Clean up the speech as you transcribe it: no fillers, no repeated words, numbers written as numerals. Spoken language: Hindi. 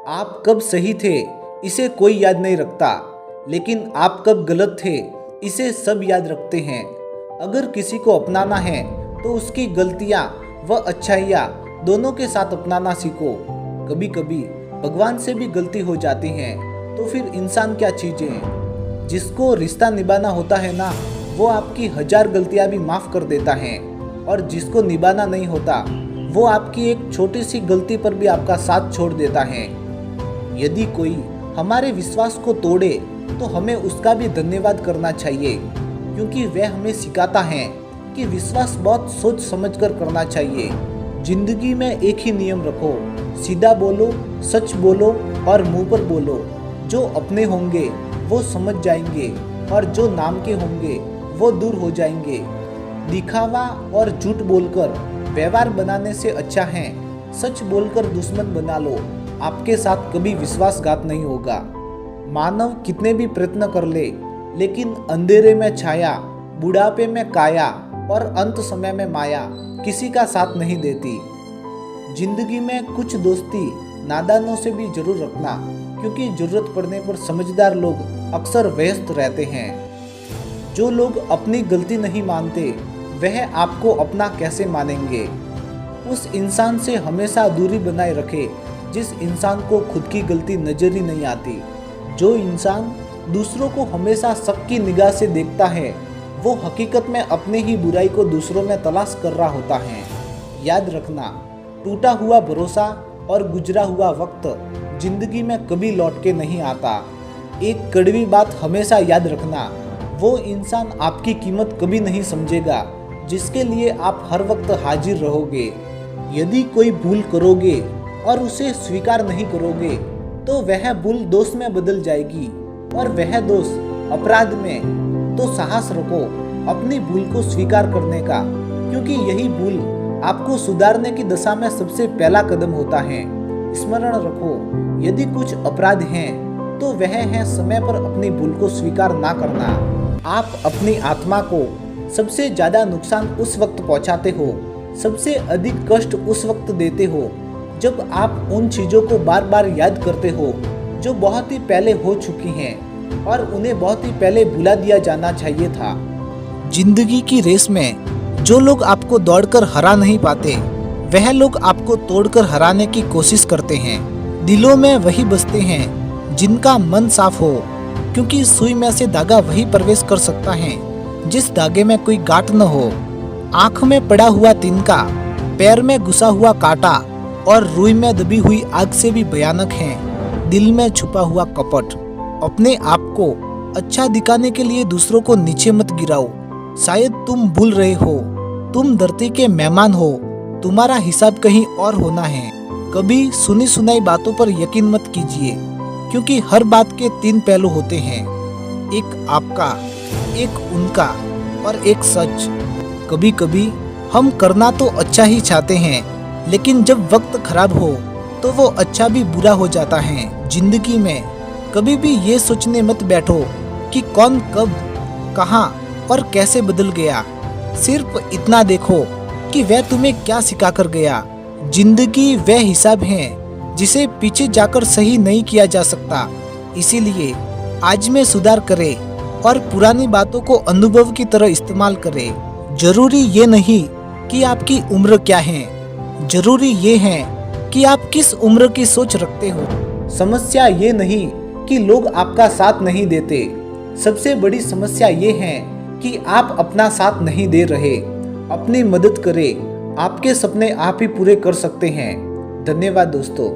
आप कब सही थे इसे कोई याद नहीं रखता, लेकिन आप कब गलत थे इसे सब याद रखते हैं। अगर किसी को अपनाना है तो उसकी गलतियाँ व अच्छाइयाँ दोनों के साथ अपनाना सीखो। कभी कभी भगवान से भी गलती हो जाती है, तो फिर इंसान क्या चीज़ें। जिसको रिश्ता निभाना होता है ना, वो आपकी 1000 गलतियाँ भी माफ़ कर देता है, और जिसको निभाना नहीं होता वो आपकी एक छोटी सी गलती पर भी आपका साथ छोड़ देता है। यदि कोई हमारे विश्वास को तोड़े तो हमें उसका भी धन्यवाद करना चाहिए, क्योंकि वह हमें सिखाता है कि विश्वास बहुत सोच समझकर करना चाहिए। जिंदगी में एक ही नियम रखो, सीधा बोलो, सच बोलो और मुंह पर बोलो। जो अपने होंगे वो समझ जाएंगे और जो नाम के होंगे वो दूर हो जाएंगे। दिखावा और झूठ बोलकर व्यवहार बनाने से अच्छा है सच बोलकर दुश्मन बना लो। आपके साथ कभी विश्वासघात नहीं होगा। मानव कितने भी प्रयत्न कर ले, लेकिन अंधेरे में छाया, बुढ़ापे में काया और अंत समय में माया किसी का साथ नहीं देती। जिंदगी में कुछ दोस्ती नादानों से भी जरूर रखना, क्योंकि जरूरत पड़ने पर समझदार लोग अक्सर व्यस्त रहते हैं। जो लोग अपनी गलती नहीं मानते वह आपको अपना कैसे मानेंगे। उस इंसान से हमेशा दूरी बनाए रखे जिस इंसान को खुद की गलती नजर ही नहीं आती। जो इंसान दूसरों को हमेशा शक की निगाह से देखता है वो हकीकत में अपने ही बुराई को दूसरों में तलाश कर रहा होता है। याद रखना, टूटा हुआ भरोसा और गुजरा हुआ वक्त जिंदगी में कभी लौट के नहीं आता। एक कड़वी बात हमेशा याद रखना, वो इंसान आपकी कीमत कभी नहीं समझेगा जिसके लिए आप हर वक्त हाजिर रहोगे। यदि कोई भूल करोगे और उसे स्वीकार नहीं करोगे तो वह भूल दोष में बदल जाएगी, और वह दोष अपराध में। तो साहस रखो अपनी भूल को स्वीकार करने का, क्योंकि यही भूल आपको सुधारने की दिशा में सबसे पहला कदम होता है। स्मरण रखो, यदि कुछ अपराध हैं तो वह है समय पर अपनी भूल को स्वीकार ना करना। आप अपनी आत्मा को सबसे ज़्यादा नुकसान उस वक्त पहुंचाते हो, सबसे अधिक कष्ट उस वक्त देते हो जब आप उन चीज़ों को बार बार याद करते हो जो बहुत ही पहले हो चुकी हैं, और उन्हें बहुत ही पहले भुला दिया जाना चाहिए था। जिंदगी की रेस में जो लोग आपको दौड़कर हरा नहीं पाते वह लोग आपको तोड़कर हराने की कोशिश करते हैं। दिलों में वही बसते हैं जिनका मन साफ हो, क्योंकि सुई में से धागा वही प्रवेश कर सकता है जिस धागे में कोई गांठ न हो। आँख में पड़ा हुआ तिनका, पैर में घुसा हुआ कांटा और रुई में दबी हुई आग से भी भयानक है दिल में छुपा हुआ कपट। अपने आप को अच्छा दिखाने के लिए दूसरों को नीचे मत गिराओ। शायद तुम भूल रहे हो, तुम धरती के मेहमान हो, तुम्हारा हिसाब कहीं और होना है। कभी सुनी सुनाई बातों पर यकीन मत कीजिए, क्योंकि हर बात के 3 पहलू होते हैं, एक आपका, एक उनका और एक सच। कभी कभी हम करना तो अच्छा ही चाहते हैं, लेकिन जब वक्त खराब हो तो वो अच्छा भी बुरा हो जाता है। जिंदगी में कभी भी ये सोचने मत बैठो कि कौन कब, कहाँ और कैसे बदल गया। सिर्फ इतना देखो कि वह तुम्हें क्या सिखा कर गया। जिंदगी वह हिसाब है जिसे पीछे जाकर सही नहीं किया जा सकता। इसीलिए आज में सुधार करे और पुरानी बातों को अनुभव की तरह इस्तेमाल करे। जरूरी ये नहीं कि आपकी उम्र क्या है, जरूरी ये है कि आप किस उम्र की सोच रखते हो। समस्या ये नहीं कि लोग आपका साथ नहीं देते, सबसे बड़ी समस्या ये है कि आप अपना साथ नहीं दे रहे। अपनी मदद करें, आपके सपने आप ही पूरे कर सकते हैं। धन्यवाद दोस्तों।